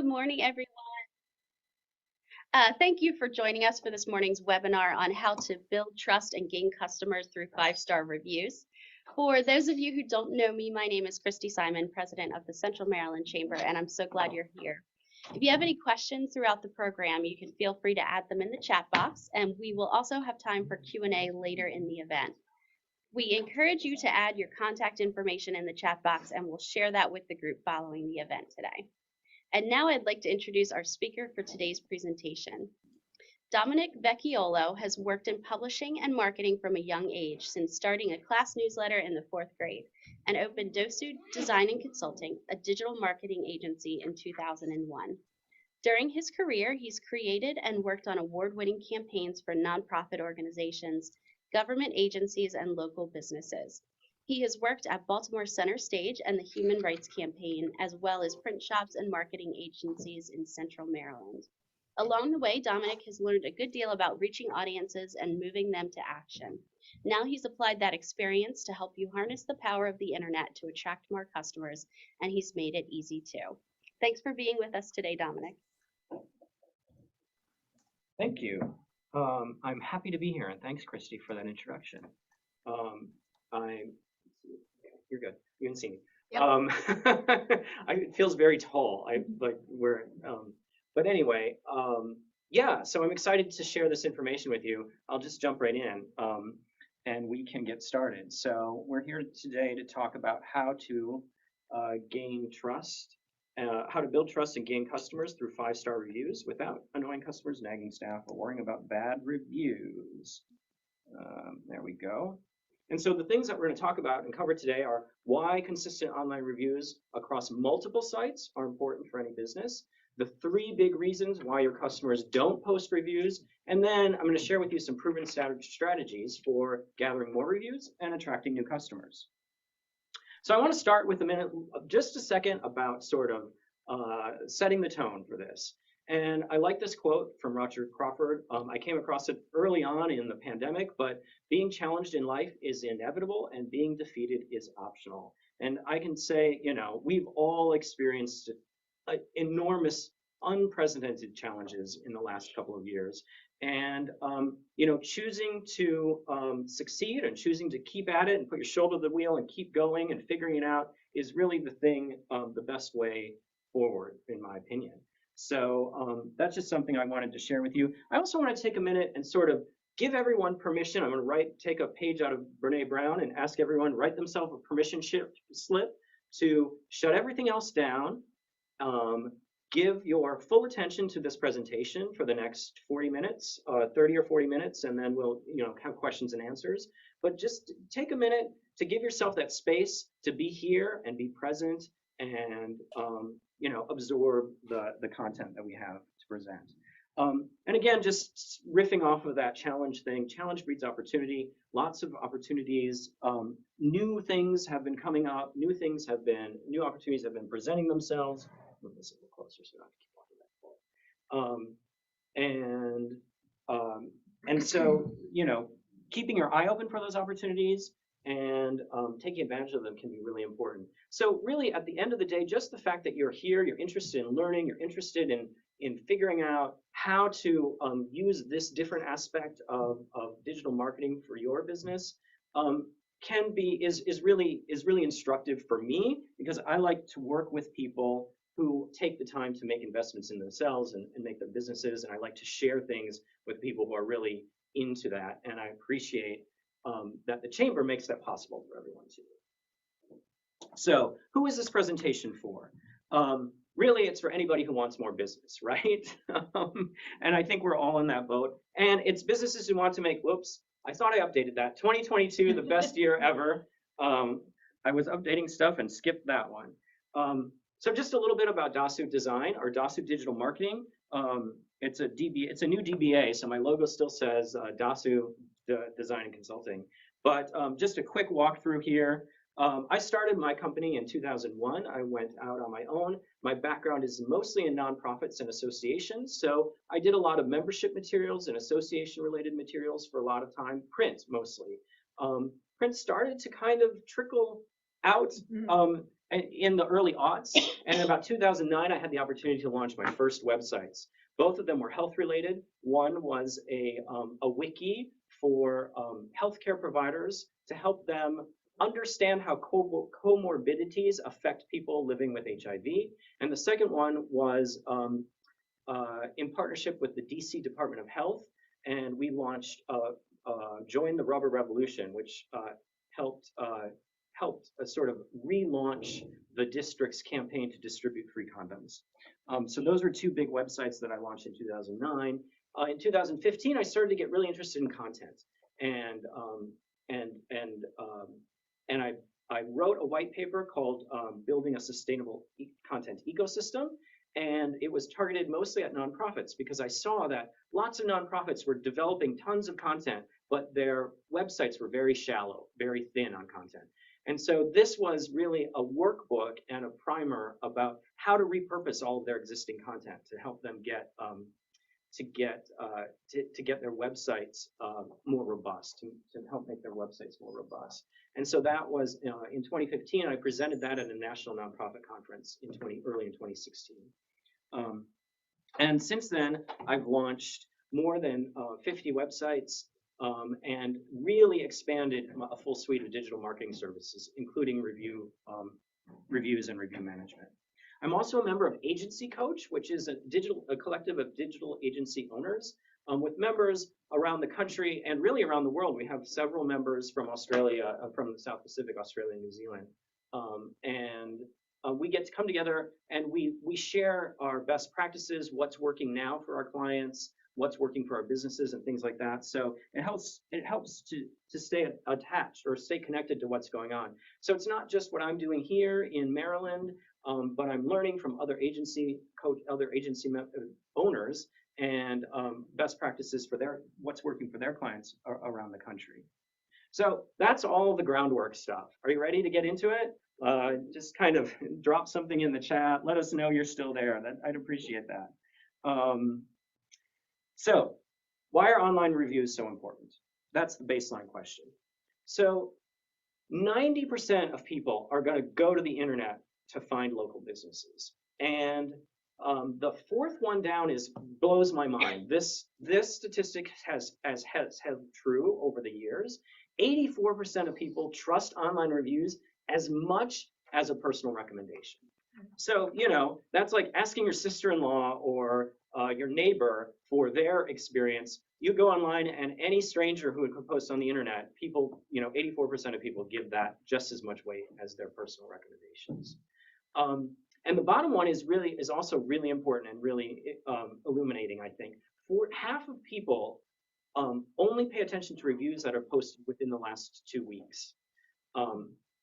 Good morning, everyone. Thank you for joining us for this morning's webinar on how to build trust and gain customers through five-star reviews. For those of you who don't know me, my name is Christy Simon, President of the Central Maryland Chamber, and I'm so glad you're here. If you have any questions throughout the program, you can feel free to add them in the chat box, and we will also have time for Q&A later in the event. We encourage you to add your contact information in the chat box, and we'll share that with the group following the event today. And now I'd like to introduce our speaker for today's presentation. Dominic Vecchiollo has worked in publishing and marketing from a young age, since starting a class newsletter in the 4th grade, and opened DOSSU Design and Consulting, a digital marketing agency, in 2001. During his career, he's created and worked on award-winning campaigns for nonprofit organizations, government agencies, and local businesses. He has worked at Baltimore Center Stage and the Human Rights Campaign, as well as print shops and marketing agencies in Central Maryland. Along the way, Dominic has learned a good deal about reaching audiences and moving them to action. Now he's applied that experience to help you harness the power of the internet to attract more customers, and he's made it easy too. Thanks for being with us today, Dominic. Thank you. I'm happy to be here, and thanks, Christy, for that introduction. You're good. You can see me. Yep. It feels very tall. But anyway, yeah. So I'm excited to share this information with you. I'll just jump right in, and we can get started. So we're here today to talk about how to gain trust, how to build trust and gain customers through 5-star reviews without annoying customers, nagging staff, or worrying about bad reviews. There we go. And so the things that we're going to talk about and cover today are why consistent online reviews across multiple sites are important for any business, the 3 big reasons why your customers don't post reviews, and then I'm going to share with you some proven strategies for gathering more reviews and attracting new customers. So I want to start with just a second about sort of setting the tone for this. And I like this quote from Roger Crawford. I came across it early on in the pandemic, but being challenged in life is inevitable and being defeated is optional. And I can say, we've all experienced enormous, unprecedented challenges in the last couple of years. And, choosing to succeed and choosing to keep at it and put your shoulder to the wheel and keep going and figuring it out is really the best way forward, in my opinion. So that's just something I wanted to share with you. I also want to take a minute and sort of give everyone permission. I'm going to take a page out of Brene Brown and ask everyone write themselves a permission slip to shut everything else down. Give your full attention to this presentation for the next 40 minutes, 30 or 40 minutes, and then we'll have questions and answers. But just take a minute to give yourself that space to be here and be present and absorb the content that we have to present. And again, just riffing off of that challenge thing, challenge breeds opportunity, lots of opportunities. New things have been coming up, new opportunities have been presenting themselves. Move this a little closer so I don't keep walking back. And so, keeping your eye open for those opportunities and taking advantage of them can be really important. So really, at the end of the day, just the fact that you're here, you're interested in learning, you're interested in figuring out how to use this different aspect of digital marketing for your business is really instructive for me, because I like to work with people who take the time to make investments in themselves and make their businesses, and I like to share things with people who are really into that, and I appreciate that the Chamber makes that possible for everyone to do. So who is this presentation for? Really, it's for anybody who wants more business, right? And I think we're all in that boat. And it's businesses who want to make, whoops, I thought I updated that. 2022, the best year ever. I was updating stuff and skipped that one. So just a little bit about DOSSU Design, or DOSSU Digital Marketing. It's a new DBA, so my logo still says DOSSU Design and Consulting. But just a quick walkthrough here. I started my company in 2001. I went out on my own. My background is mostly in nonprofits and associations, so I did a lot of membership materials and association-related materials for a lot of time, print mostly. Print started to kind of trickle out in the early aughts. And in about 2009, I had the opportunity to launch my first websites. Both of them were health related. One was a wiki for healthcare providers to help them understand how comorbidities affect people living with HIV. And the second one was in partnership with the DC Department of Health, and we launched Join the Rubber Revolution, which helped sort of relaunch the district's campaign to distribute free condoms. So those were two big websites that I launched in 2009. In 2015, I started to get really interested in content, and I wrote a white paper called Building a Sustainable Content Ecosystem, and it was targeted mostly at nonprofits because I saw that lots of nonprofits were developing tons of content, but their websites were very shallow, very thin on content. And so this was really a workbook and a primer about how to repurpose all of their existing content to help them get their websites more robust, to help make their websites more robust. And so that was in 2015. I presented that at a national nonprofit conference early in 2016. And since then, I've launched more than 50 websites and really expanded a full suite of digital marketing services, including reviews and review management. I'm also a member of Agency Coach, which is a collective of digital agency owners with members around the country and really around the world. We have several members from Australia, from the South Pacific, Australia, and New Zealand. We get to come together and we share our best practices, what's working now for our clients, what's working for our businesses, and things like that. So it helps to stay attached or stay connected to what's going on. So it's not just what I'm doing here in Maryland, but I'm learning from other agency owners and best practices for what's working for their clients around the country. So that's all the groundwork stuff. Are you ready to get into it? Just kind of drop something in the chat. Let us know you're still there. I'd appreciate that. So why are online reviews so important? That's the baseline question. So 90% of people are going to go to the internet to find local businesses. And the fourth one down blows my mind. This statistic has held true over the years. 84% of people trust online reviews as much as a personal recommendation. So, that's like asking your sister-in-law or your neighbor for their experience. You go online and any stranger who would post on the internet, 84% of people give that just as much weight as their personal recommendations. And the bottom one is also really important and really illuminating, I think. Half of people only pay attention to reviews that are posted within the last 2 weeks.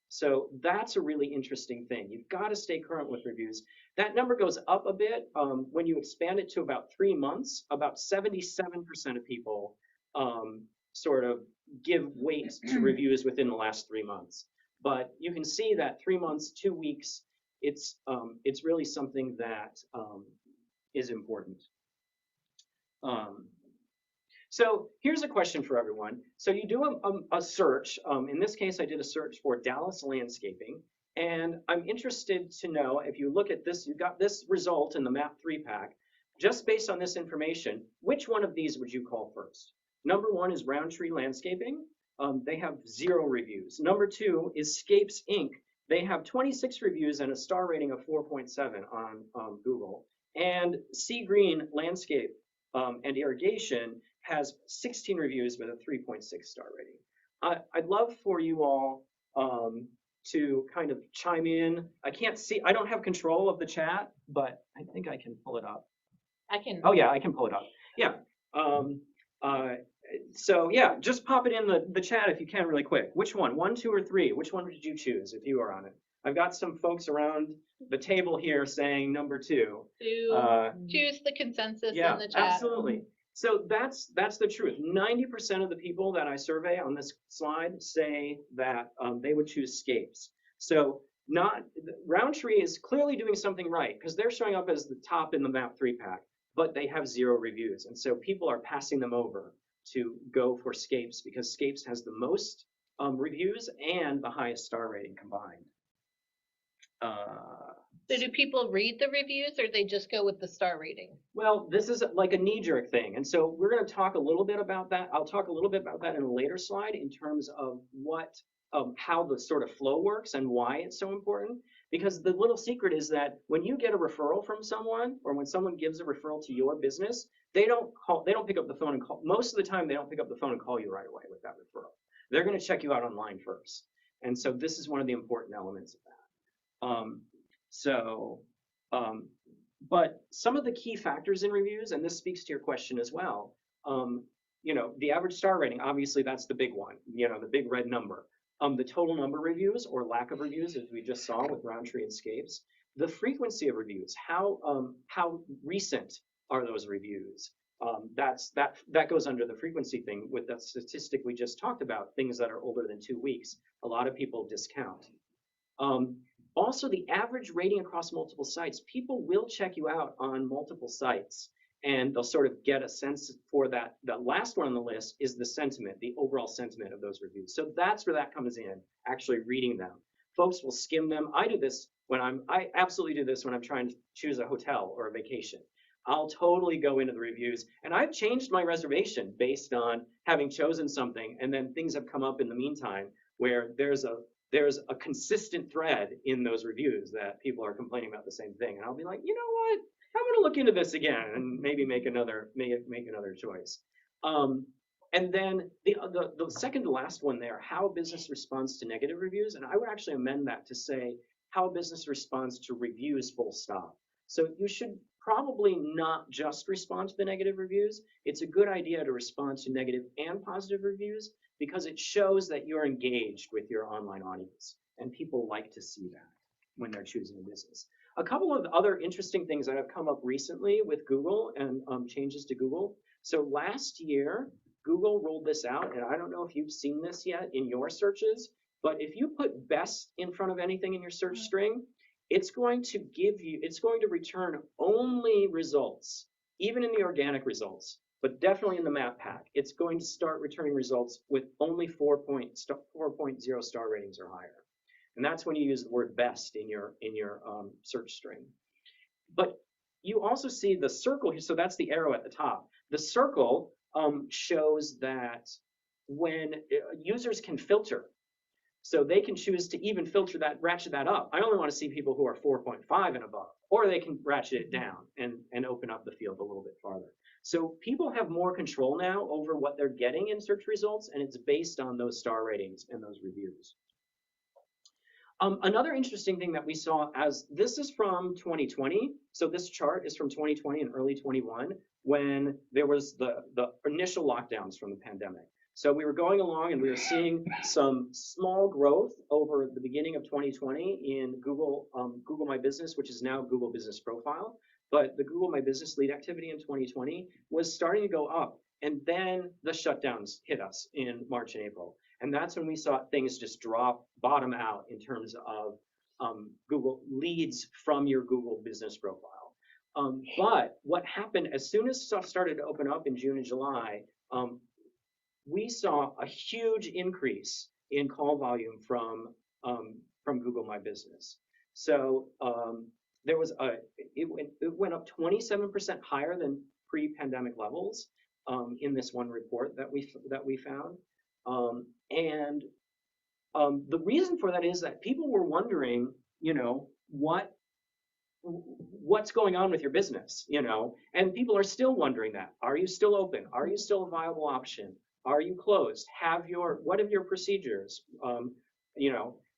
So that's a really interesting thing. You've got to stay current with reviews. That number goes up a bit when you expand it to about 3 months. About 77% of people sort of give weight to reviews within the last 3 months. But you can see that 3 months, 2 weeks, it's really something that is important. So here's a question for everyone. So you do a search. In this case, I did a search for Dallas landscaping. And I'm interested to know, if you look at this, you've got this result in the Map 3-pack. Just based on this information, which one of these would you call first? Number 1 is Roundtree Landscaping. They have 0 reviews. Number 2 is Scapes Inc. They have 26 reviews and a star rating of 4.7 on Google. And Sea Green Landscape and Irrigation has 16 reviews with a 3.6 star rating. I'd love for you all to kind of chime in. I don't have control of the chat, but I think I can pull it up. I can. Oh yeah, I can pull it up. Yeah. So yeah, just pop it in the chat if you can really quick. Which one? 1, 2, or 3? Which one did you choose if you are on it? I've got some folks around the table here saying number 2. Choose the consensus yeah, in the chat. Absolutely. So that's the truth. 90% of the people that I survey on this slide say that they would choose Scapes. So Roundtree is clearly doing something right because they're showing up as the top in the Map 3-pack, but they have 0 reviews. And so people are passing them over to go for Scapes because Scapes has the most reviews and the highest star rating combined. So do people read the reviews or they just go with the star rating? Well, this is like a knee-jerk thing, and so we're going to talk a little bit about that. I'll talk a little bit about that in a later slide in terms of how the sort of flow works and why it's so important. Because the little secret is that when you get a referral from someone, or when someone gives a referral to your business, they don't pick up the phone and call. Most of the time, they don't pick up the phone and call you right away with that referral. They're going to check you out online first, and so this is one of the important elements of that. But some of the key factors in reviews, and this speaks to your question as well, the average star rating, obviously that's the big one, the big red number. The total number of reviews or lack of reviews, as we just saw with Roundtree and Scapes. The frequency of reviews, how recent are those reviews? That goes under the frequency thing with that statistic we just talked about, things that are older than 2 weeks. A lot of people discount. Also, the average rating across multiple sites. People will check you out on multiple sites, and they'll sort of get a sense for that. The last one on the list is the sentiment, the overall sentiment of those reviews. So that's where that comes in, actually reading them. Folks will skim them. I absolutely do this when I'm trying to choose a hotel or a vacation. I'll totally go into the reviews, and I've changed my reservation based on having chosen something, and then things have come up in the meantime where there's a consistent thread in those reviews that people are complaining about the same thing, and I'll be like, you know what? I'm going to look into this again and maybe make another choice. And then the second to last one there, how business responds to negative reviews, and I would actually amend that to say how business responds to reviews, full stop. So you should probably not just respond to the negative reviews. It's a good idea to respond to negative and positive reviews because it shows that you're engaged with your online audience, and people like to see that when they're choosing a business. A couple of other interesting things that have come up recently with Google and changes to Google. So last year, Google rolled this out, and I don't know if you've seen this yet in your searches, but if you put best in front of anything in your search string, it's going to return only results, even in the organic results, but definitely in the map pack. It's going to start returning results with only 4.0 star ratings or higher. And that's when you use the word best in your search string. But you also see the circle here, so that's the arrow at the top. The circle shows that when users can filter, so they can choose to even filter that, ratchet that up. I only want to see people who are 4.5 and above, or they can ratchet it down and open up the field a little bit farther. So people have more control now over what they're getting in search results, and it's based on those star ratings and those reviews. Another interesting thing that we saw, as this is from 2020, so this chart is from 2020 and early 21, when there was the initial lockdowns from the pandemic. So we were going along and we were seeing some small growth over the beginning of 2020 in Google My Business, which is now Google Business Profile. But the Google My Business lead activity in 2020 was starting to go up. And then the shutdowns hit us in March and April. And that's when we saw things just bottom out in terms of Google leads from your Google Business Profile. But what happened as soon as stuff started to open up in June and July, we saw a huge increase in call volume from Google My Business. So there was it went up 27% higher than pre-pandemic levels in this one report that we found. And the reason for that is that people were wondering, what's going on with your business, and people are still wondering that. Are you still open? Are you still a viable option? Are you closed? What are your procedures?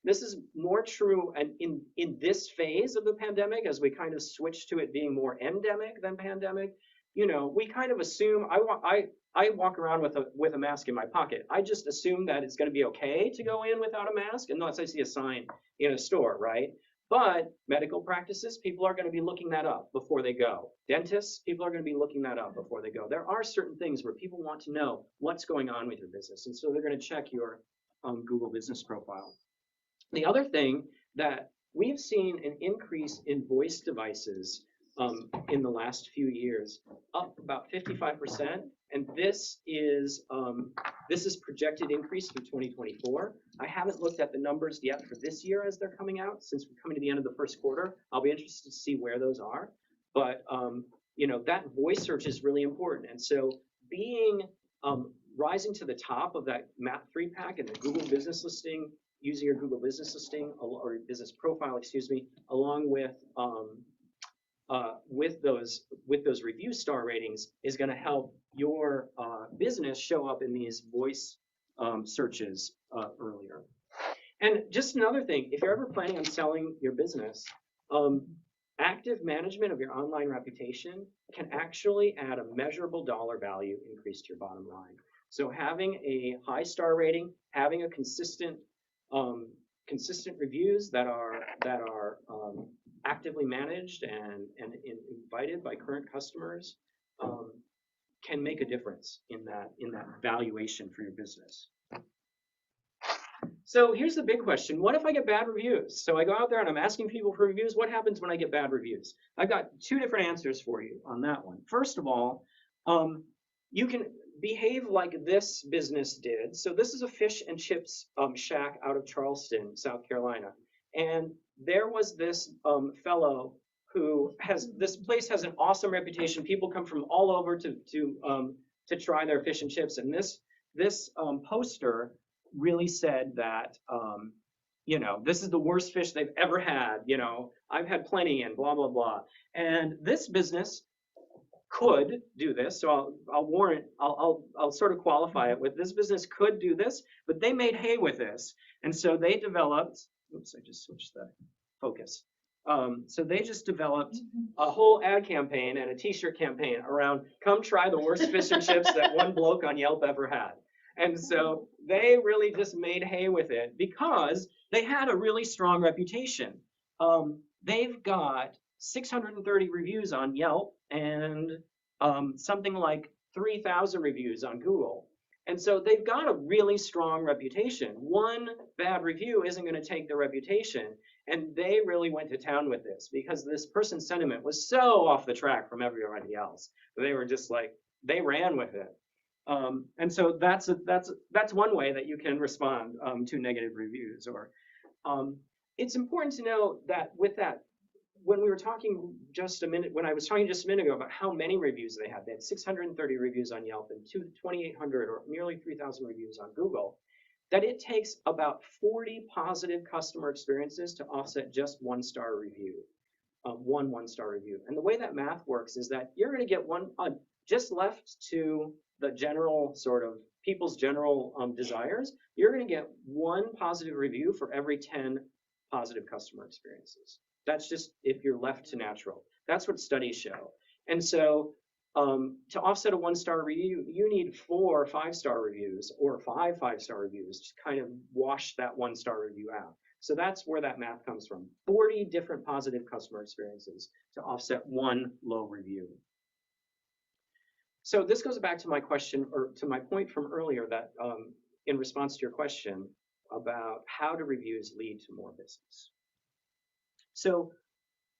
This is more true and in this phase of the pandemic, as we kind of switch to it being more endemic than pandemic. We kind of assume, I walk around with a mask in my pocket. I just assume that it's going to be okay to go in without a mask unless I see a sign in a store, right? But medical practices, people are going to be looking that up before they go. Dentists, people are going to be looking that up before they go. There are certain things where people want to know what's going on with your business, and so they're going to check your Google Business Profile. The other thing that we've seen an increase in voice devices in the last few years, up about 55% And this is projected increase through 2024. I haven't looked at the numbers yet for this year as they're coming out, since we're coming to the end of the first quarter. I'll be interested to see where those are. But you know, that voice search is really important. And so being rising to the top of that Map 3-pack and the Google business listing, using your Google business listing or business profile, excuse me, along with those review star ratings is going to help your business show up in these voice searches earlier. And just another thing, if you're ever planning on selling your business, active management of your online reputation can actually add a measurable dollar value increase to your bottom line. So having a high star rating, having a consistent reviews that are actively managed and invited by current customers can make a difference in that valuation for your business. So here's the big question. What if I get bad reviews? So I go out there and I'm asking people for reviews. What happens when I get bad reviews? I've got two different answers for you on that one. First of all, you can behave like this business did. So this is a fish and chips shack out of Charleston, South Carolina. And there was this fellow who this place has an awesome reputation. People come from all over to try their fish and chips. And this poster really said that, you know, this is the worst fish they've ever had. You know, I've had plenty and blah, blah, blah. And this business could do this. So I'll sort of qualify it with this business could do this, but they made hay with this. And so they developed, oops, I just switched the focus. So they just developed a whole ad campaign and a t-shirt campaign around come try the worst fish and chips that one bloke on Yelp ever had. And so they really just made hay with it because they had a really strong reputation. They've got 630 reviews on Yelp and something like 3,000 reviews on Google. And so they've got a really strong reputation. One bad review isn't going to take their reputation. And they really went to town with this because this person's sentiment was so off the track from everybody else. They were just like, they ran with it. And so that's one way that you can respond to negative reviews. Or it's important to know that with that, when we were talking when I was talking just a minute ago about how many reviews they had 630 reviews on Yelp and 2,800 or nearly 3,000 reviews on Google, that it takes about 40 positive customer experiences to offset just one-star review, one-star review. And the way that math works is that you're going to get one, just left to the general sort of people's general desires, you're going to get one positive review for every 10 positive customer experiences. That's just if you're left to natural. That's what studies show. And so to offset a one-star review, you need 4 5-star reviews or 5 5-star reviews to kind of wash that one-star review out. So that's where that math comes from. 40 different positive customer experiences to offset one low review. So this goes back to my question, or to my point from earlier that in response to your question about how do reviews lead to more business. So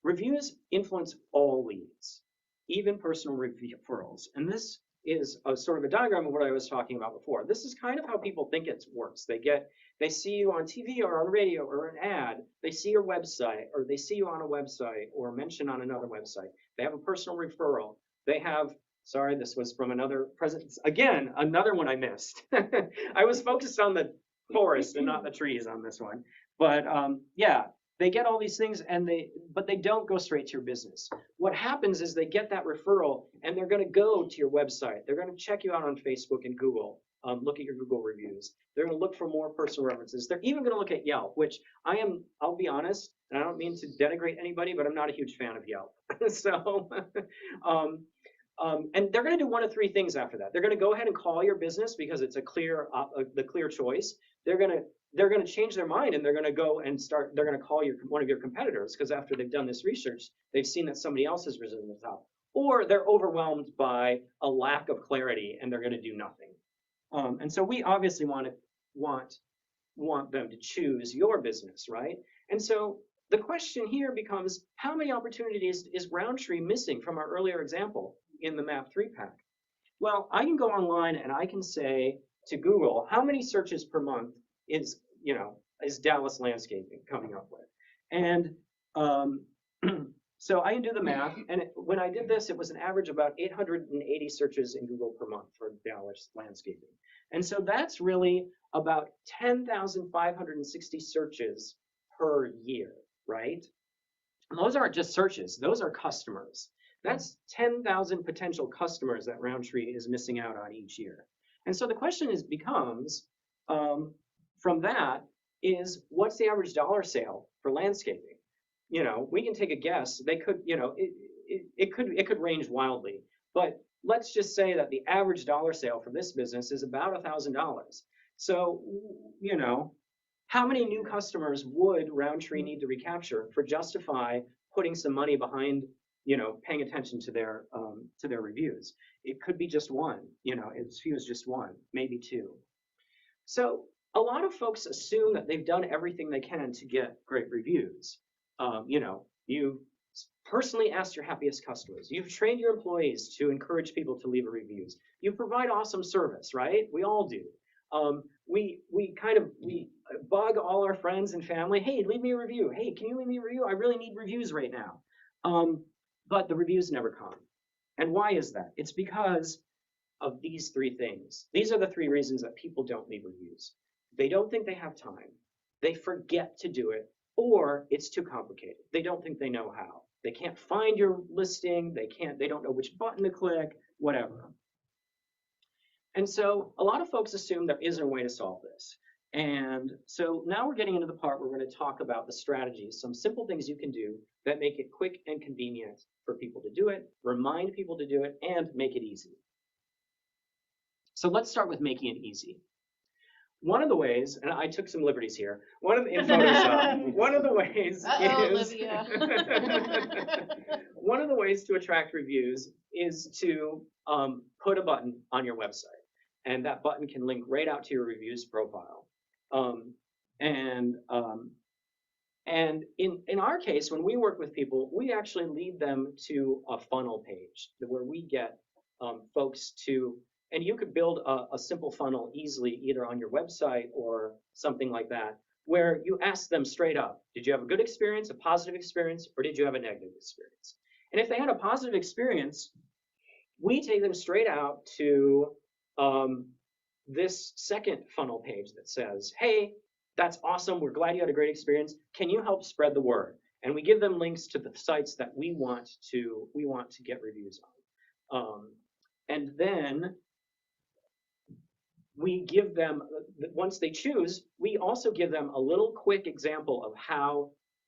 reviews influence all leads, even personal referrals. And this is a sort of a diagram of what I was talking about before. This is kind of how people think it works. They see you on TV or on radio or an ad. They see your website, or they see you on a website or mentioned on another website. They have a personal referral. They have, sorry, this was from another present. Again, another one I missed. I was focused on the forest and not the trees on this one. But yeah, they get all these things, but they don't go straight to your business. What happens is they get that referral, and they're going to go to your website. They're going to check you out on Facebook and Google, look at your Google reviews. They're going to look for more personal references. They're even going to look at Yelp, which I'll be honest, and I don't mean to denigrate anybody, but I'm not a huge fan of Yelp. So, and they're going to do one of 3 things after that. They're going to go ahead and call your business because it's the clear choice. They're going to change their mind, and they're going to go and they're going to call one of your competitors because after they've done this research, they've seen that somebody else has risen to the top. Or they're overwhelmed by a lack of clarity, and they're going to do nothing. And so we obviously want them to choose your business, right? And so the question here becomes, how many opportunities is Roundtree missing from our earlier example in the Map 3-pack? Well, I can go online and I can say to Google, how many searches per month is, is Dallas landscaping coming up with? And um, so I can do the math. And when I did this, it was an average about 880 searches in Google per month for Dallas landscaping. And so that's really about 10,560 searches per year, right? And those aren't just searches, those are customers. That's 10,000 potential customers that Roundtree is missing out on each year. And so the question becomes, from that, is what's the average dollar sale for landscaping? We can take a guess. They could, it could range wildly. But let's just say that the average dollar sale for this business is about $1,000. So, how many new customers would Roundtree need to recapture for justify putting some money behind, paying attention to their reviews? It could be just one, as few as just one, maybe two. So a lot of folks assume that they've done everything they can to get great reviews. You've personally asked your happiest customers. You've trained your employees to encourage people to leave reviews. You provide awesome service, right? We all do. We bug all our friends and family. Hey, leave me a review. Hey, can you leave me a review? I really need reviews right now. But the reviews never come. And why is that? It's because of these three things. These are the three reasons that people don't leave reviews. They don't think they have time. They forget to do it, or it's too complicated. They don't think they know how. They can't find your listing. They don't know which button to click, whatever. And so a lot of folks assume there isn't a way to solve this. And so now we're getting into the part where we're going to talk about the strategies, some simple things you can do that make it quick and convenient for people to do it, remind people to do it, and make it easy. So let's start with making it easy. One of the ways, and I took some liberties here, in Photoshop, one of the ways Olivia. one of the ways to attract reviews is to put a button on your website. And that button can link right out to your reviews profile. And in our case, when we work with people, we actually lead them to a funnel page where we get folks to, and you could build a simple funnel easily either on your website or something like that, where you ask them straight up, did you have a good experience, a positive experience, or did you have a negative experience? And if they had a positive experience, we take them straight out to this second funnel page that says, hey, that's awesome. We're glad you had a great experience. Can you help spread the word? And we give them links to the sites that we want to get reviews on. And then we give them, once they choose, we also give them a little quick example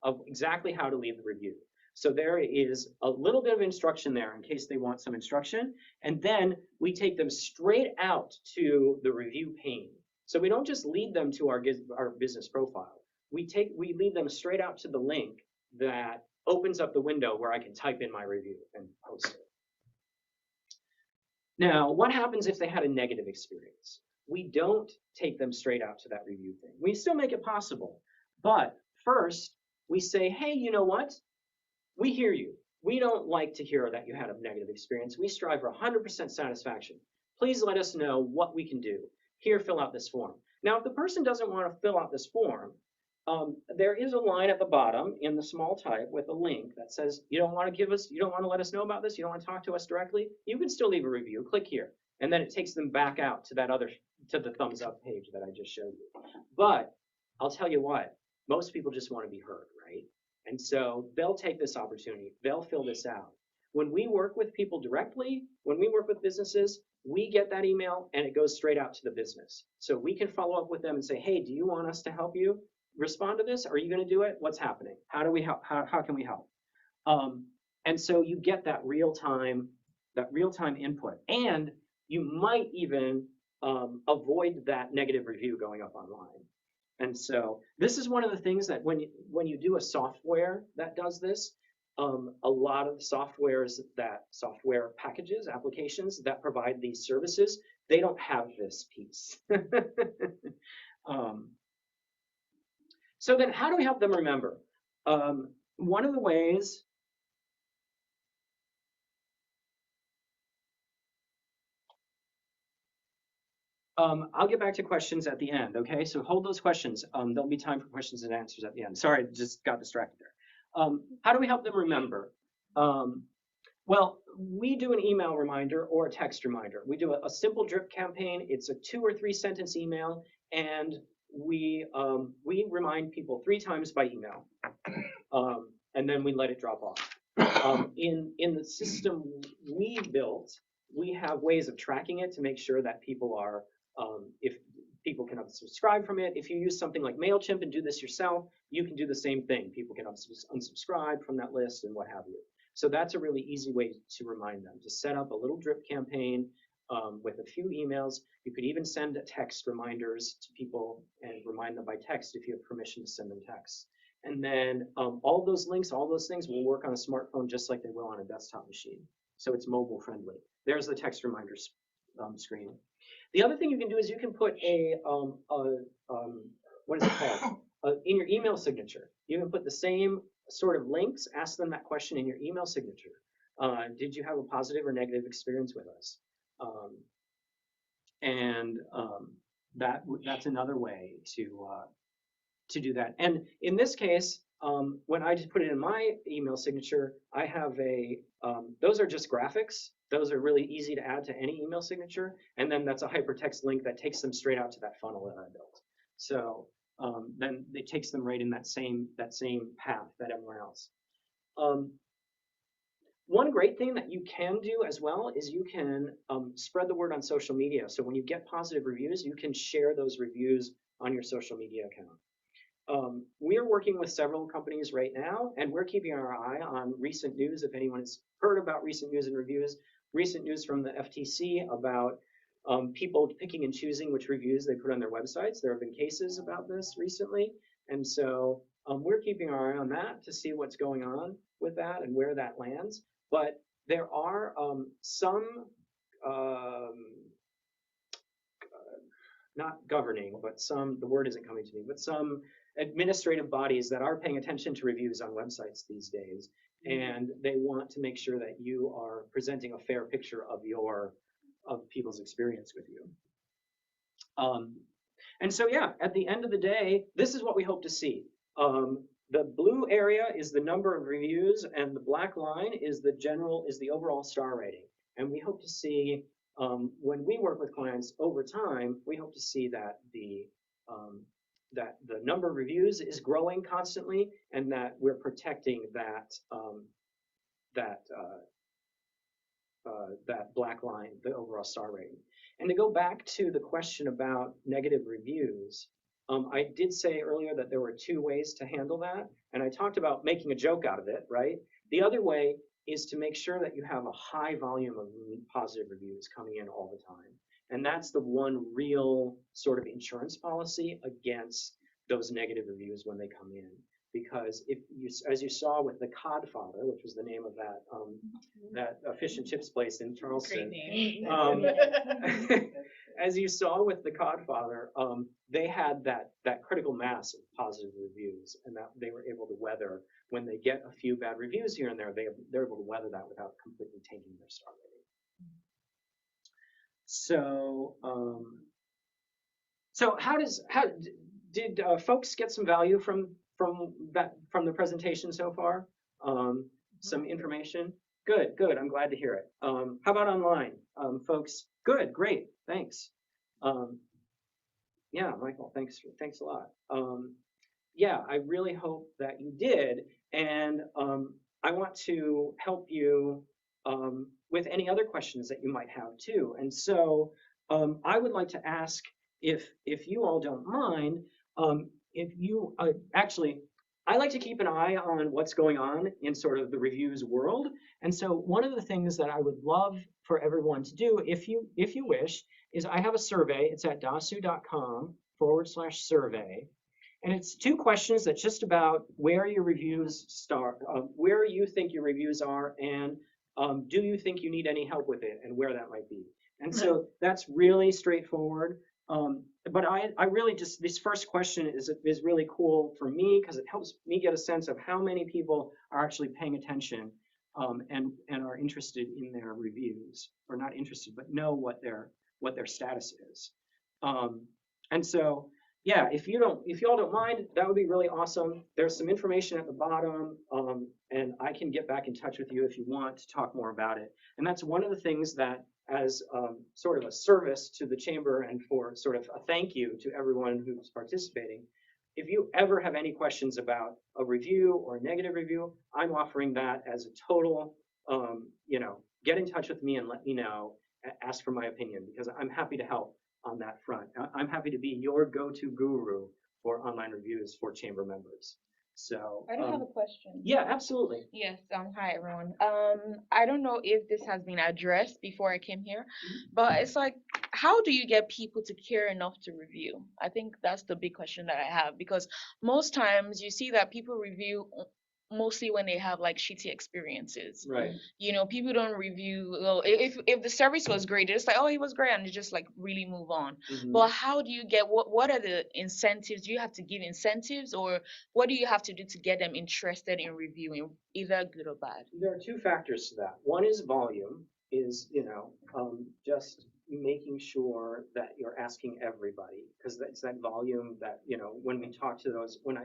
of exactly how to leave the review. So there is a little bit of instruction there in case they want some instruction. And then we take them straight out to the review pane. So we don't just lead them to our business profile. We lead them straight out to the link that opens up the window where I can type in my review and post it. Now, what happens if they had a negative experience? We don't take them straight out to that review thing. We still make it possible. But first, we say, hey, you know what? We hear you. We don't like to hear that you had a negative experience. We strive for 100% satisfaction. Please let us know what we can do. Here, fill out this form. Now, if the person doesn't want to fill out this form, there is a line at the bottom in the small type with a link that says, you don't want to let us know about this, you don't want to talk to us directly, you can still leave a review. Click here. And then it takes them back out to the thumbs up page that I just showed you. But I'll tell you what, most people just want to be heard, right? And so they'll take this opportunity, they'll fill this out. When we work with people directly, when we work with businesses, we get that email and it goes straight out to the business. So we can follow up with them and say, hey, do you want us to help you respond to this? Are you going to do it? What's happening? How do we help? How can we help? And so you get that real-time input. And you might even avoid that negative review going up online. And so this is one of the things that when you do a software that does this, a lot of software packages, applications that provide these services, they don't have this piece. So then how do we help them remember? One of the ways I'll get back to questions at the end, okay? So hold those questions. There'll be time for questions and answers at the end. Sorry, just got distracted there. How do we help them remember? Well, we do an email reminder or a text reminder. We do a simple drip campaign. It's a 2 or 3 sentence email, and we remind people 3 times by email, and then we let it drop off. In the system we built, we have ways of tracking it to make sure that people are, if people can unsubscribe from it. If you use something like MailChimp and do this yourself, you can do the same thing. People can unsubscribe from that list and what have you. So that's a really easy way to remind them, to set up a little drip campaign with a few emails. You could even send text reminders to people and remind them by text if you have permission to send them texts. And then all those links, all those things will work on a smartphone just like they will on a desktop machine. So it's mobile friendly. There's the text reminders screen. The other thing you can do is you can put a what is it called? In your email signature. You can put the same sort of links, ask them that question in your email signature. Did you have a positive or negative experience with us? That's another way to do that. And in this case, when I just put it in my email signature, I have those are just graphics. Those are really easy to add to any email signature. And then that's a hypertext link that takes them straight out to that funnel that I built. So then it takes them right in that same path that everyone else. One great thing that you can do as well is you can spread the word on social media. So when you get positive reviews, you can share those reviews on your social media account. We're working with several companies right now, and we're keeping our eye on recent news. If anyone has heard about recent news and reviews, recent news from the FTC about people picking and choosing which reviews they put on their websites. There have been cases about this recently. And so we're keeping our eye on that to see what's going on with that and where that lands. But there are some, not governing, but some, the word isn't coming to me, but some administrative bodies that are paying attention to reviews on websites these days. And they want to make sure that you are presenting a fair picture of people's experience with you. And so, yeah, at the end of the day, this is what we hope to see. The blue area is the number of reviews, and the black line is the overall star rating. And we hope to see, when we work with clients over time, we hope to see that the number of reviews is growing constantly, and that we're protecting that black line, the overall star rating. And to go back to the question about negative reviews, I did say earlier that there were 2 ways to handle that, and I talked about making a joke out of it, right? The other way is to make sure that you have a high volume of positive reviews coming in all the time. And that's the one real sort of insurance policy against those negative reviews when they come in. Because if you, as you saw with the Codfather, which was the name of that fish and chips place in Charleston, Great name. as you saw with the Codfather, they had that critical mass of positive reviews, and that they were able to weather when they get a few bad reviews here and there. They're able to weather that without completely tanking their star rating. So how did folks get some value from the presentation so far? Some information? Good. I'm glad to hear it. How about online? Folks, good, great, thanks. Yeah, Michael, thanks a lot. Yeah, I really hope that you did, and I want to help you with any other questions that you might have too. And so I would like to ask, if you all don't mind, if you actually, I like to keep an eye on what's going on in sort of the reviews world. And so one of the things that I would love for everyone to do, if you wish, is I have a survey. It's at dossu.com/survey. And it's 2 questions that's just about where your reviews start, where you think your reviews are, and do you think you need any help with it, and where that might be. And so that's really straightforward. But I really just, this first question is really cool for me, because it helps me get a sense of how many people are actually paying attention and are interested in their reviews, or not interested, but know what their status is. And so, yeah, if you all don't mind, that would be really awesome. There's some information at the bottom, and I can get back in touch with you if you want to talk more about it. And that's one of the things that, as sort of a service to the chamber and for sort of a thank you to everyone who's participating, if you ever have any questions about a review or a negative review, I'm offering that as a total, get in touch with me and let me know, ask for my opinion, because I'm happy to help on that front. I'm happy to be your go-to guru for online reviews for chamber members. So I do have a question. yeah, absolutely. Yes, hi everyone. I don't know if this has been addressed before I came here, but it's like, how do you get people to care enough to review? I think that's the big question that I have, because most times you see that people review mostly when they have like shitty experiences. Right. You know, people don't review, well, if the service was great, they're just like, oh, it was great, and they just like really move on. But how do you get, what are the incentives? Do you have to give incentives, or what do you have to do to get them interested in reviewing, either good or bad? There are two factors to that. One is volume, is just making sure that you're asking everybody, because that's that volume that, when we talk to those, when I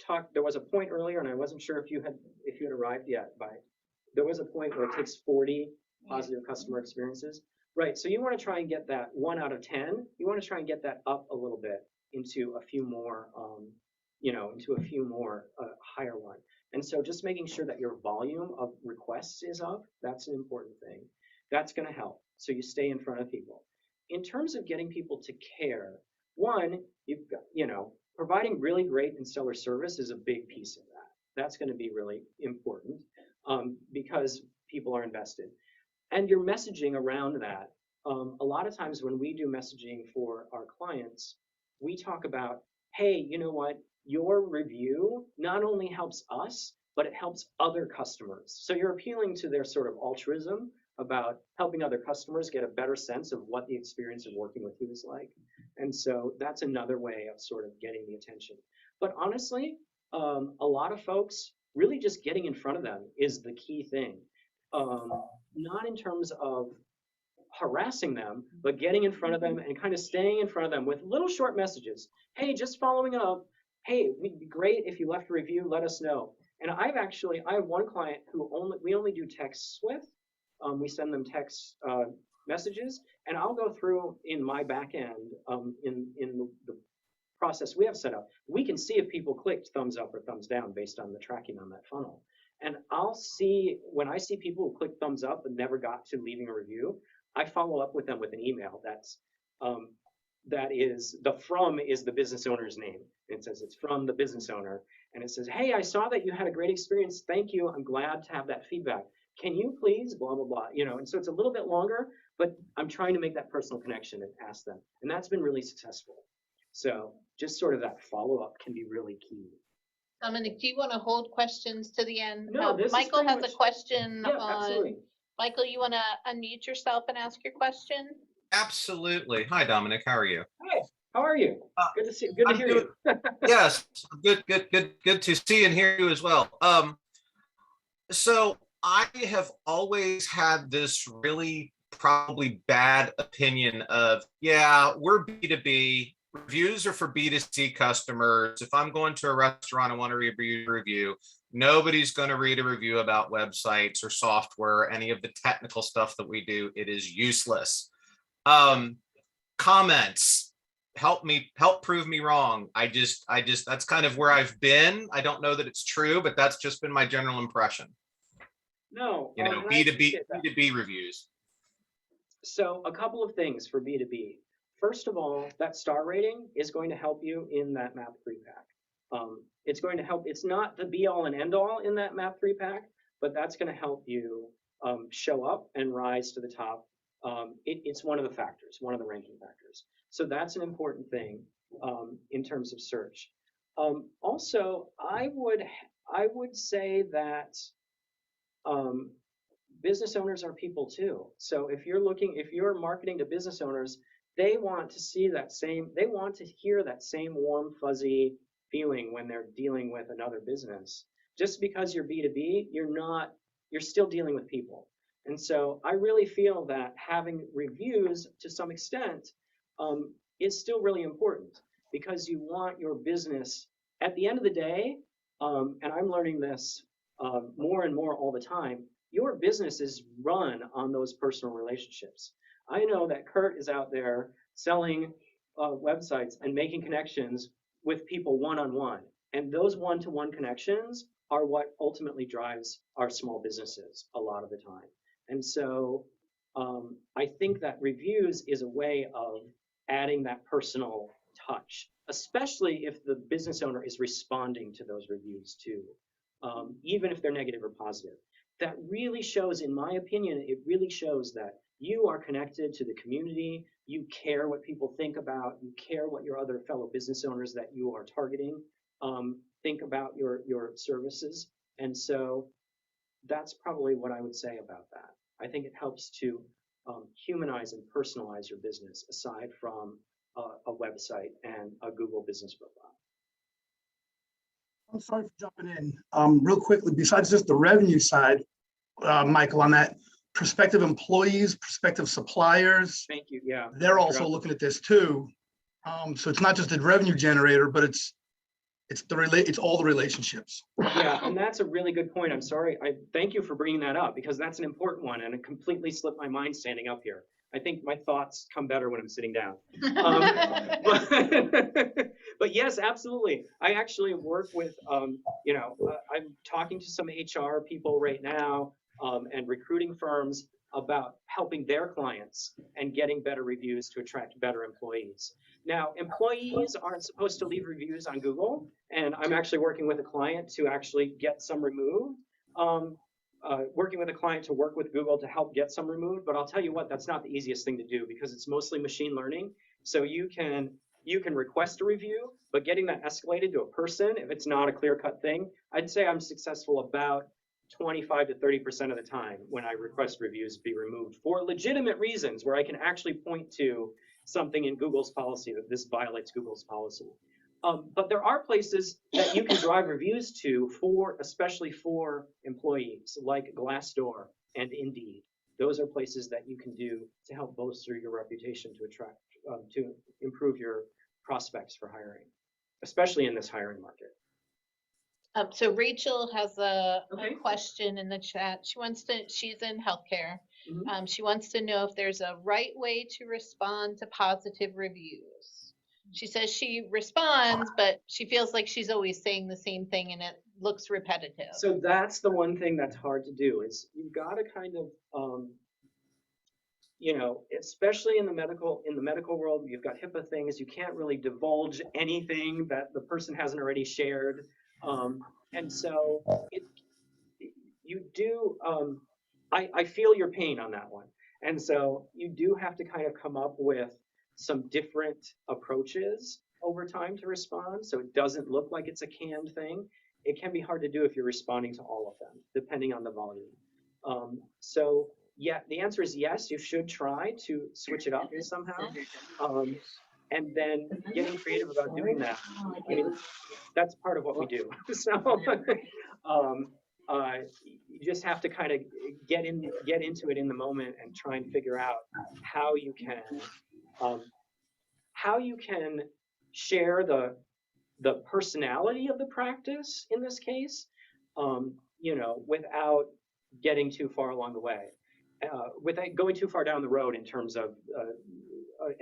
talked, there was a point earlier, and I wasn't sure if you had arrived yet, but there was a point where it takes 40 positive customer experiences. Right, so you want to try and get that 1 out of 10, you want to try and get that up a little bit into a few more, higher one. And so just making sure that your volume of requests is up, that's an important thing. That's going to help. So you stay in front of people. In terms of getting people to care, one, you've got, providing really great and stellar service is a big piece of that. That's going to be really important because people are invested. And your messaging around that, a lot of times when we do messaging for our clients, we talk about, hey, you know what? Your review not only helps us, but it helps other customers. So you're appealing to their sort of altruism about helping other customers get a better sense of what the experience of working with you is like. And so that's another way of sort of getting the attention. But honestly, a lot of folks, really just getting in front of them is the key thing. Not in terms of harassing them, but getting in front of them and kind of staying in front of them with little short messages. Hey, just following up. Hey, it'd be great if you left a review, let us know. And I have one client who we only do texts with. We send them text messages, and I'll go through in my back end, in the process we have set up. We can see if people clicked thumbs up or thumbs down based on the tracking on that funnel. And I'll see, when I see people who click thumbs up and never got to leaving a review, I follow up with them with an email that is, the from is the business owner's name. It says it's from the business owner. And it says, hey, I saw that you had a great experience. Thank you. I'm glad to have that feedback. Can you please, blah, blah, blah. And so it's a little bit longer, but I'm trying to make that personal connection and ask them. And that's been really successful. So just sort of that follow-up can be really key. Dominic, do you want to hold questions to the end? No, this is Michael has pretty a question Yeah, on. absolutely. Michael, you want to unmute yourself and ask your question? Absolutely. Hi, Dominic. How are you? Hi. How are you? Good to see. Good to hear you. Yes. Good to see and hear you as well. So I have always had this really probably bad opinion of, yeah, we're B2B. Reviews are for B2C customers. If I'm going to a restaurant, I want to read a review. Nobody's going to read a review about websites or software, any of the technical stuff that we do. It is useless. Comments, help prove me wrong. I just, that's kind of where I've been. I don't know that it's true, but that's just been my general impression. No, B2B reviews. So a couple of things for B2B. First of all, that star rating is going to help you in that map 3-pack. It's going to help. It's not the be all and end all in that map 3-pack, but that's going to help you show up and rise to the top. It's one of the factors, one of the ranking factors. So that's an important thing in terms of search. Also, I would say that business owners are people too. So if you're marketing to business owners, they want to see they want to hear that same warm, fuzzy feeling when they're dealing with another business. Just because you're B2B, you're still dealing with people. And so I really feel that having reviews to some extent is still really important, because you want your business, at the end of the day, and I'm learning this more and more all the time, your business is run on those personal relationships. I know that Kurt is out there selling websites and making connections with people one-on-one. And those one-to-one connections are what ultimately drives our small businesses a lot of the time. And so I think that reviews is a way of adding that personal touch, especially if the business owner is responding to those reviews too, even if they're negative or positive. That really shows, in my opinion, it really shows that you are connected to the community, you care what people think about, you care what your other fellow business owners that you are targeting think about your services. And so that's probably what I would say about that. I think it helps to humanize and personalize your business aside from a website and a Google business profile. I'm sorry for jumping in. Real quickly, besides just the revenue side, Michael, on that, prospective employees, prospective suppliers, Thank you. Yeah. they're also looking at this too. So it's not just a revenue generator, but it's all the relationships. Yeah, and that's a really good point. I'm sorry. I thank you for bringing that up, because that's an important one, and it completely slipped my mind standing up here. I think my thoughts come better when I'm sitting down. But yes, absolutely. I actually work with, I'm talking to some HR people right now and recruiting firms about helping their clients and getting better reviews to attract better employees. Now, employees aren't supposed to leave reviews on Google, and I'm actually working with a client to actually get some removed. Working with a client to work with Google to help get some removed, but I'll tell you what, that's not the easiest thing to do, because it's mostly machine learning. So you can request a review, but getting that escalated to a person, if it's not a clear-cut thing, I'd say I'm successful about 25 to 30% of the time when I request reviews be removed for legitimate reasons, where I can actually point to something in Google's policy that this violates Google's policy. But there are places that you can drive reviews to especially for employees, like Glassdoor and Indeed. Those are places that you can do to help bolster your reputation, to attract, to improve your prospects for hiring, especially in this hiring market. So Rachel has a Okay. question in the chat. She's in healthcare. Mhm. She wants to know if there's a right way to respond to positive reviews. She says she responds, but she feels like she's always saying the same thing and it looks repetitive. So that's the one thing that's hard to do, is you've got to kind of, especially in the medical world, you've got HIPAA things. You can't really divulge anything that the person hasn't already shared. And so you do, I feel your pain on that one. And so you do have to kind of come up with some different approaches over time to respond, so it doesn't look like it's a canned thing. It can be hard to do if you're responding to all of them, depending on the volume. So yeah, the answer is yes, you should try to switch it up somehow. And then getting creative about doing that. I mean, that's part of what we do. So you just have to kind of get into it in the moment and try and figure out how you can share the personality of the practice in this case, without getting too far along the way, without going too far down the road in terms of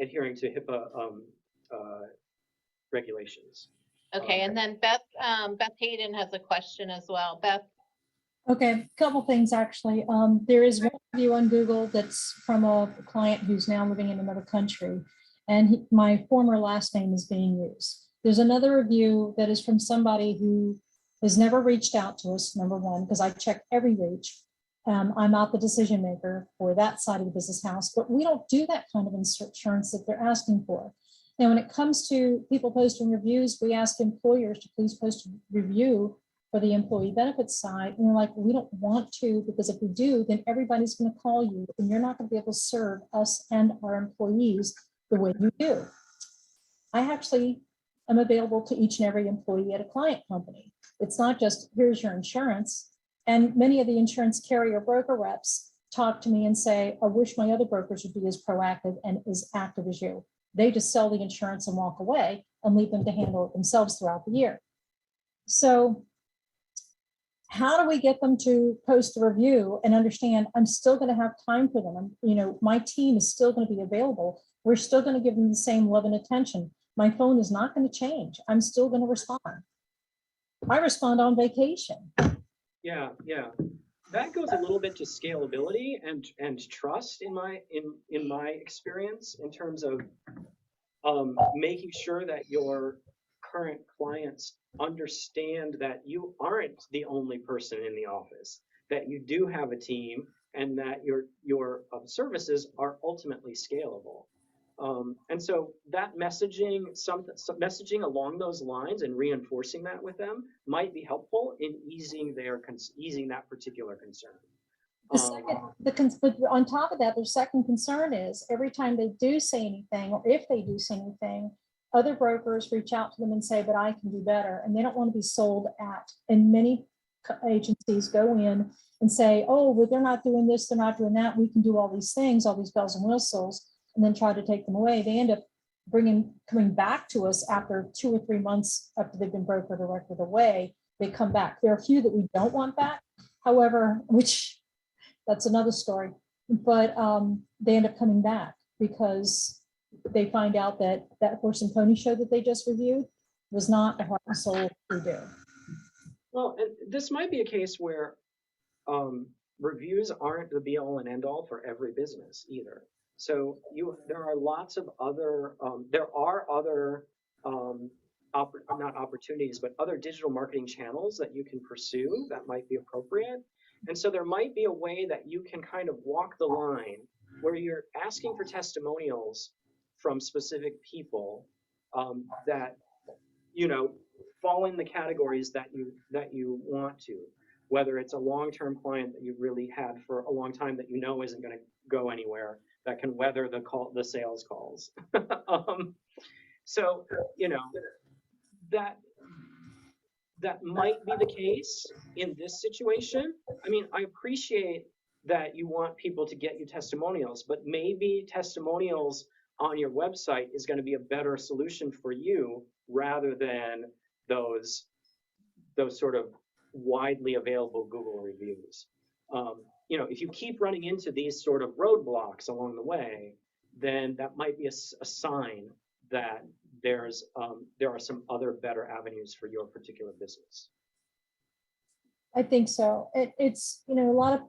adhering to HIPAA regulations. Okay, and then Beth Hayden has a question as well. Beth. Okay, a couple things actually. There is one review on Google that's from a client who's now living in another country, and my former last name is being used. There's another review that is from somebody who has never reached out to us, number one, because I check every reach. I'm not the decision maker for that side of the business house, but we don't do that kind of insurance that they're asking for. Now, when it comes to people posting reviews, we ask employers to please post a review for the employee benefits side. And we're like, we don't want to, because if we do, then everybody's going to call you and you're not going to be able to serve us and our employees the way you do. I actually am available to each and every employee at a client company. It's not just, here's your insurance. And many of the insurance carrier broker reps talk to me and say, I wish my other brokers would be as proactive and as active as you. They just sell the insurance and walk away and leave them to handle it themselves throughout the year. So how do we get them to post a review and understand I'm still going to have time for them? My team is still going to be available. We're still going to give them the same love and attention. My phone is not going to change. I'm still going to respond. I respond on vacation. Yeah. That goes a little bit to scalability and trust in my experience, in terms of making sure that your current clients understand that you aren't the only person in the office, that you do have a team, and that your services are ultimately scalable. And so that messaging, some messaging along those lines and reinforcing that with them might be helpful in easing that particular concern. But on top of that, their second concern is every time they do say anything, or if they do say anything, other brokers reach out to them and say, but I can do better. And they don't want to be sold at. And many agencies go in and say, oh, well, they're not doing this, they're not doing that. We can do all these things, all these bells and whistles, and then try to take them away. They end up coming back to us after 2 or 3 months after they've been broker directed away. They come back. There are a few that we don't want back, however, which that's another story. But they end up coming back because they find out that horse and pony show that they just reviewed was not a heart and soul review. Well, and this might be a case where reviews aren't the be all and end all for every business either. So there are lots of other not opportunities, but other digital marketing channels that you can pursue that might be appropriate. And so there might be a way that you can kind of walk the line where you're asking for testimonials from specific people that fall in the categories that you want to, whether it's a long-term client that you've really had for a long time that isn't going to go anywhere, that can weather the sales calls. So that might be the case in this situation. I mean, I appreciate that you want people to get you testimonials, but maybe testimonials on your website is going to be a better solution for you rather than those sort of widely available Google reviews. If you keep running into these sort of roadblocks along the way, then that might be a sign that there are some other better avenues for your particular business. I think so. It's a lot of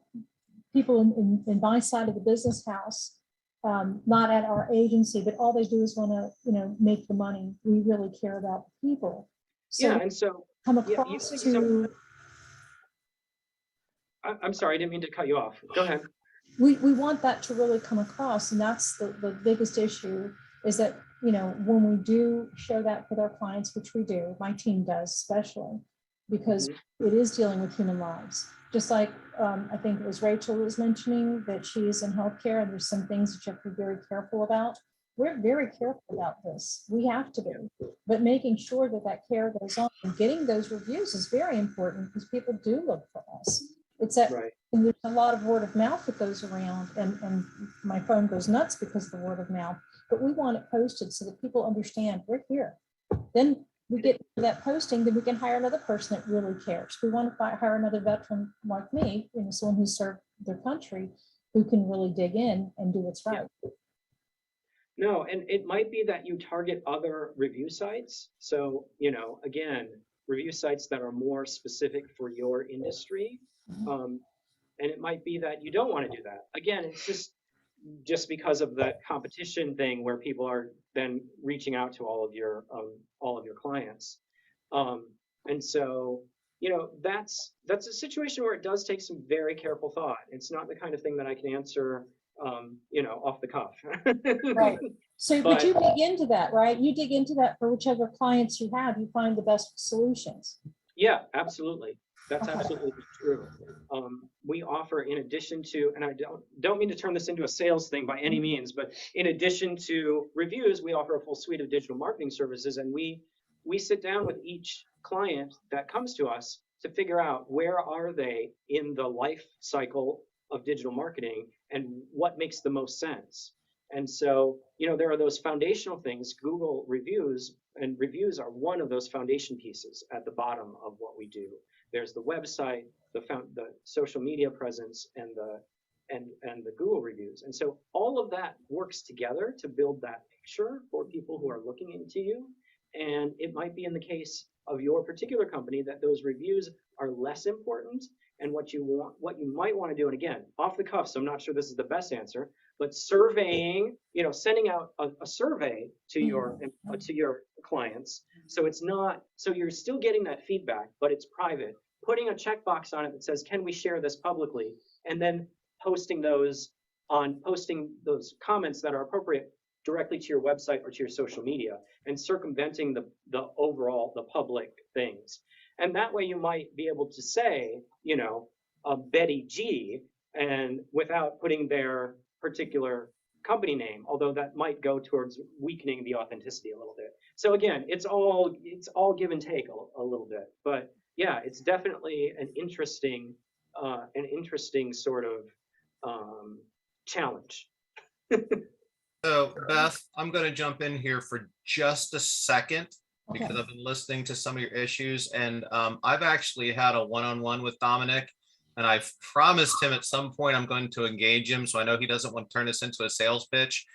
people in my side of the business house, not at our agency, but all they do is want to make the money. We really care about the people. So yeah, and so come across I'm sorry, I didn't mean to cut you off. Go ahead. We want that to really come across, and that's the biggest issue, is that when we do show that with our clients, which we do, my team does especially, because it is dealing with human lives. Just like I think it was Rachel who was mentioning that she's in healthcare and there's some things that you have to be very careful about. We're very careful about this. We have to be, but making sure that care goes on and getting those reviews is very important because people do look for us. It's that right. And there's a lot of word of mouth that goes around, and my phone goes nuts because of the word of mouth, but we want it posted so that people understand we're here. Then we get that posting, then we can hire another person that really cares. We want to hire another veteran like me, someone who served their country, who can really dig in and do what's right. Yeah. No, and it might be that you target other review sites. So, again, review sites that are more specific for your industry. And it might be that you don't want to do that. Again, it's just because of the competition thing where people are then reaching out to all of your clients. And so, that's a situation where it does take some very careful thought. It's not the kind of thing that I can answer off the cuff. Right. So, but you dig into that, right? You dig into that for whichever clients you have, you find the best solutions. Yeah, absolutely. That's absolutely true. We offer, in addition to, and I don't mean to turn this into a sales thing by any means, but in addition to reviews, we offer a full suite of digital marketing services, and we sit down with each client that comes to us to figure out where are they in the life cycle of digital marketing and what makes the most sense. And so, there are those foundational things, Google reviews, and reviews are one of those foundation pieces at the bottom of what we do. There's the website, the social media presence, and the Google reviews. And so all of that works together to build that picture for people who are looking into you. And it might be in the case of your particular company that those reviews are less important. And what you might want to do, and again, off the cuff, so I'm not sure this is the best answer, but surveying, sending out a survey to your clients. So it's not, so you're still getting that feedback, but it's private. Putting a checkbox on it that says, can we share this publicly? And then posting those comments that are appropriate directly to your website or to your social media, and circumventing the public things. And that way you might be able to say, Betty G, and without putting their particular company name, although that might go towards weakening the authenticity a little bit. So again, it's all give and take a little bit, but yeah, it's definitely an interesting sort of challenge. So Beth, I'm going to jump in here for just a second because Okay. I've been listening to some of your issues, and I've actually had a one-on-one with Dominic, and I've promised him at some point I'm going to engage him. So I know he doesn't want to turn this into a sales pitch,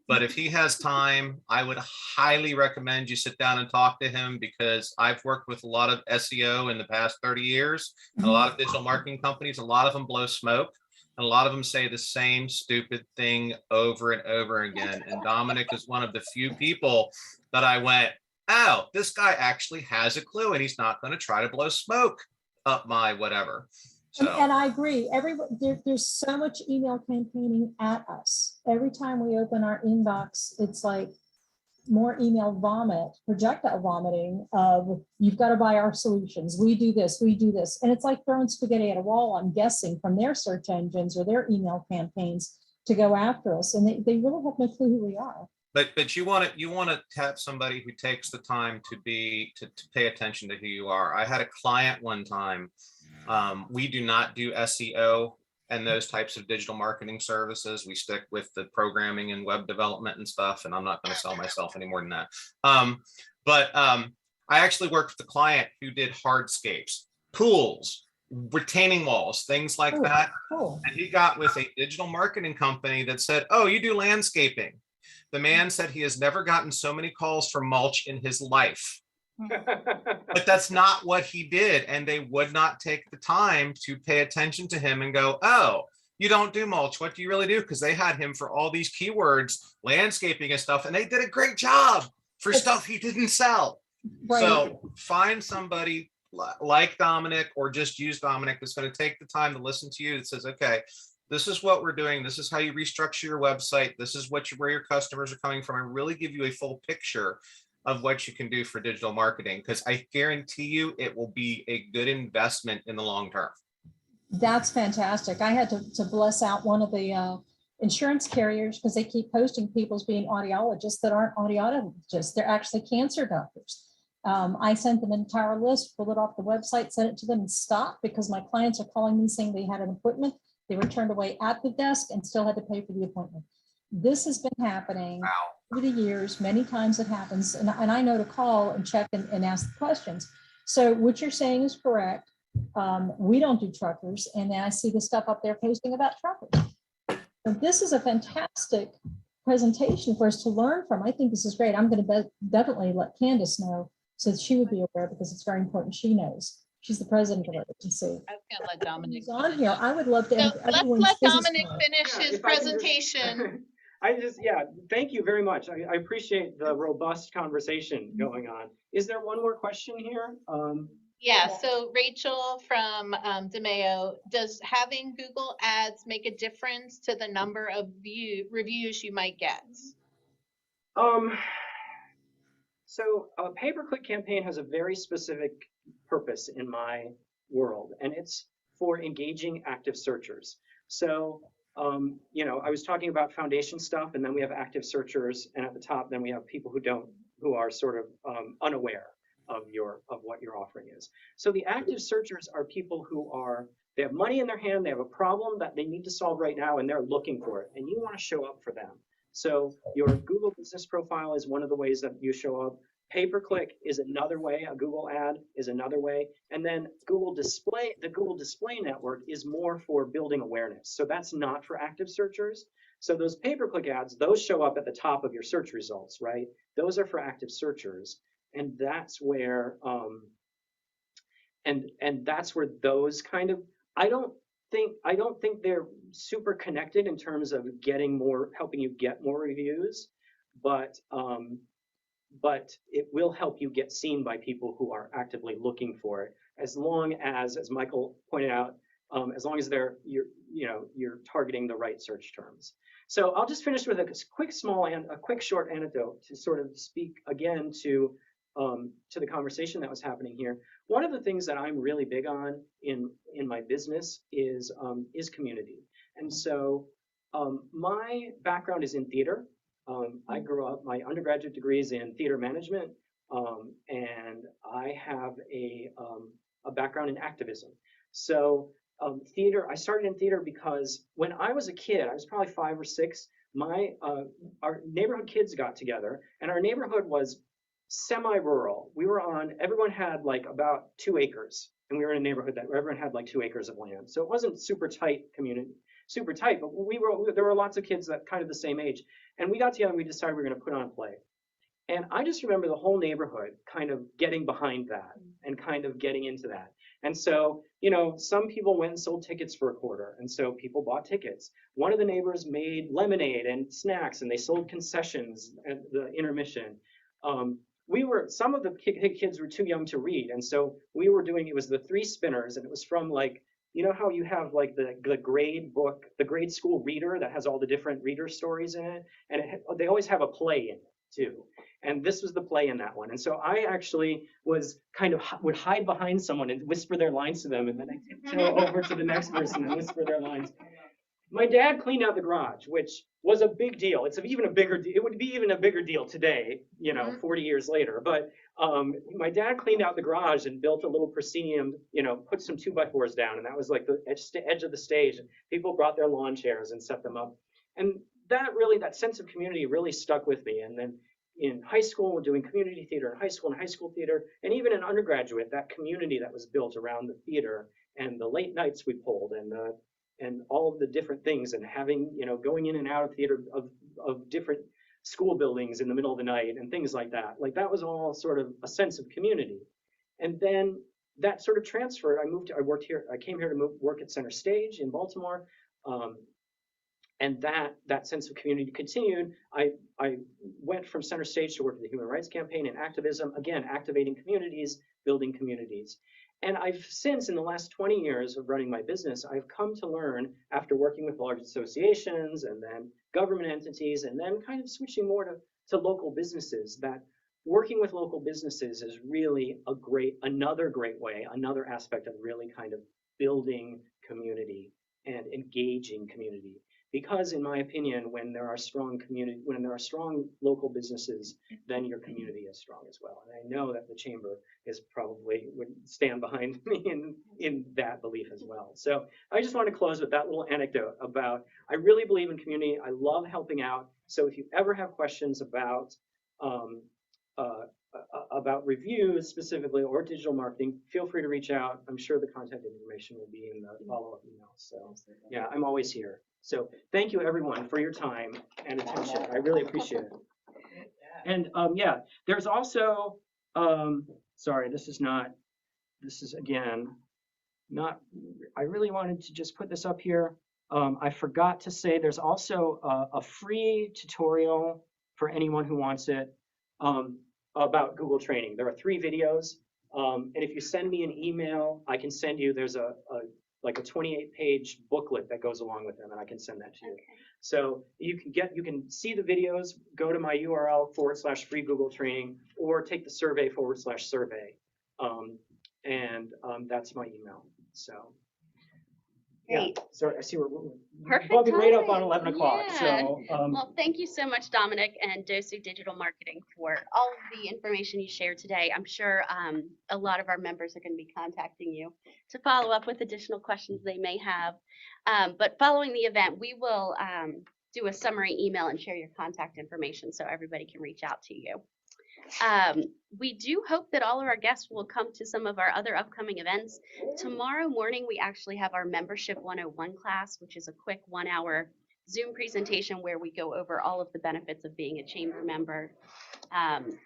but if he has time, I would highly recommend you sit down and talk to him, because I've worked with a lot of SEO in the past 30 years, and a lot of digital marketing companies. A lot of them blow smoke, and a lot of them say the same stupid thing over and over again. And Dominic is one of the few people that I went, oh, this guy actually has a clue, and he's not going to try to blow smoke up my whatever. So. And I agree. There's so much email campaigning at us. Every time we open our inbox, it's like more email vomit, projectile vomiting of, you've got to buy our solutions. We do this, we do this. And it's like throwing spaghetti at a wall, I'm guessing, from their search engines or their email campaigns to go after us. And they really have no clue who we are. But you want to have somebody who takes the time to pay attention to who you are. I had a client one time. We do not do SEO and those types of digital marketing services. We stick with the programming and web development and stuff. And I'm not going to sell myself any more than that. But I actually worked with a client who did hardscapes, pools, retaining walls, things like that. Cool. And he got with a digital marketing company that said, oh, you do landscaping. The man said he has never gotten so many calls for mulch in his life. But that's not what he did. And they would not take the time to pay attention to him and go, oh, you don't do mulch. What do you really do? Because they had him for all these keywords, landscaping and stuff. And they did a great job for stuff he didn't sell. Right. So find somebody like Dominic, or just use Dominic, that's going to take the time to listen to you. That says, okay, this is what we're doing. This is how you restructure your website. This is where your customers are coming from, and really give you a full picture of what you can do for digital marketing. Because I guarantee you it will be a good investment in the long term. That's fantastic. I had to bless out one of the insurance carriers because they keep posting people as being audiologists that aren't audiologists. They're actually cancer doctors. I sent them an entire list, pulled it off the website, sent it to them, and stopped because my clients are calling me saying they had an appointment. They were turned away at the desk and still had to pay for the appointment. This has been happening over the years. Many times it happens. And I know to call and check and ask the questions. So what you're saying is correct. We don't do truckers. And then I see the stuff up there posting about truckers. So this is a fantastic presentation for us to learn from. I think this is great. I'm going to definitely let Candace know so that she would be aware, because it's very important she knows. She's the president of our agency. I was going to let Dominic He's on here. I would love to. So let's let Dominic finish Yeah, his presentation. Thank you very much. I appreciate the robust conversation going on. Is there one more question here? Yeah, so Rachel from DeMayo, does having Google Ads make a difference to the number of reviews you might get? So a pay-per-click campaign has a very specific purpose in my world, and it's for engaging active searchers. So, I was talking about foundation stuff, and then we have active searchers, and at the top, then we have people who are sort of unaware of what your offering is. So the active searchers are people they have money in their hand, they have a problem that they need to solve right now, and they're looking for it, and you want to show up for them. So your Google business profile is one of the ways that you show up. Pay-per-click is another way. A Google ad is another way. And then Google Display, the Google Display Network is more for building awareness. So that's not for active searchers. So those pay-per-click ads, those show up at the top of your search results, right? Those are for active searchers. And that's where, and that's where those kind of, I don't think they're super connected in terms of getting more, helping you get more reviews, but it will help you get seen by people who are actively looking for it, as long as Michael pointed out, as long as you're targeting the right search terms. So I'll just finish with a quick short anecdote to sort of speak again to the conversation that was happening here. One of the things that I'm really big on in my business is community. And so my background is in theater. I grew up, my undergraduate degree is in theater management, and I have a background in activism. So theater, I started in theater because when I was a kid, I was probably 5 or 6, our neighborhood kids got together, and our neighborhood was semi-rural. Everyone had like about 2 acres, and we were in a neighborhood that everyone had like 2 acres of land. So it wasn't super tight community, super tight, but there were lots of kids that kind of the same age. And we got together and we decided we were going to put on a play. And I just remember the whole neighborhood kind of getting behind that and kind of getting into that. And so, some people went and sold tickets for $0.25, and so people bought tickets. One of the neighbors made lemonade and snacks, and they sold concessions at the intermission. Some of the kids were too young to read, and so it was the 3 Spinners, and it was from like, how you have like the grade book, the grade school reader that has all the different reader stories in it, and they always have a play in it too. And this was the play in that one. And so I actually was would hide behind someone and whisper their lines to them, and then I tiptoe over to the next person and whisper their lines. My dad cleaned out the garage, which was a big deal. It would be even a bigger deal today, 40 years later. But my dad cleaned out the garage and built a little proscenium, put some 2x4s down, and that was like the edge of the stage. And people brought their lawn chairs and set them up. And that sense of community really stuck with me. And then in high school, doing community theater in high school and high school theater, and even in undergraduate, that community that was built around the theater and the late nights we pulled and all of the different things, and having, going in and out of theater of different school buildings in the middle of the night and things like that. Like that was all sort of a sense of community. And then that sort of transferred. I came here to work at Center Stage in Baltimore. And that sense of community continued. I went from Center Stage to work at the Human Rights Campaign and activism, again, activating communities, building communities. And I've since, in the last 20 years of running my business, I've come to learn, after working with large associations and then government entities, and then kind of switching more to local businesses, that working with local businesses is really another great way, another aspect of really kind of building community and engaging community. Because in my opinion, when there are strong local businesses, then your community is strong as well. And I know that the Chamber would stand behind me in that belief as well. So I just want to close with that little anecdote about, I really believe in community. I love helping out. So if you ever have questions about reviews specifically or digital marketing, feel free to reach out. I'm sure the contact information will be in the follow-up email. So yeah, I'm always here. So thank you everyone for your time and attention. I really appreciate it. And there's also, sorry, this is again, I really wanted to just put this up here. I forgot to say there's also a free tutorial for anyone who wants it about Google training. There are 3 videos. And if you send me an email, I can send you, there's a 28-page booklet that goes along with them, and I can send that to you. Okay. So you can see the videos, go to my URL /free Google training, or take the survey /survey. And that's my email. So Great. Yeah, so I see we're Perfect bumping right up on timing. 11 o'clock. Yeah. So, well, thank you so much, Dominic and DOSSU Digital Marketing, for all of the information you shared today. I'm sure a lot of our members are going to be contacting you to follow up with additional questions they may have. But following the event, we will do a summary email and share your contact information so everybody can reach out to you. We do hope that all of our guests will come to some of our other upcoming events. Tomorrow morning, we actually have our Membership 101 class, which is a quick 1-hour Zoom presentation where we go over all of the benefits of being a chamber member.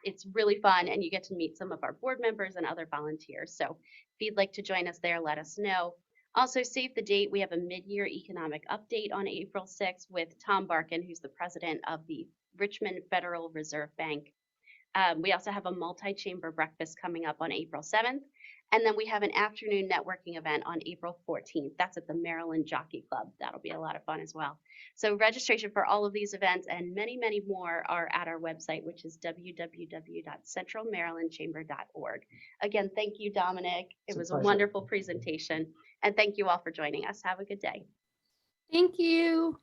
It's really fun, and you get to meet some of our board members and other volunteers. So if you'd like to join us there, let us know. Also, save the date. We have a mid-year economic update on April 6th with Tom Barkin, who's the president of the Richmond Federal Reserve Bank. We also have a multi-chamber breakfast coming up on April 7th. And then we have an afternoon networking event on April 14th. That's at the Maryland Jockey Club. That'll be a lot of fun as well. So registration for all of these events and many, many more are at our website, which is www.centralmarylandchamber.org. Again, thank you, Dominic. It was a wonderful presentation. And thank you all for joining us. Have a good day. Thank you.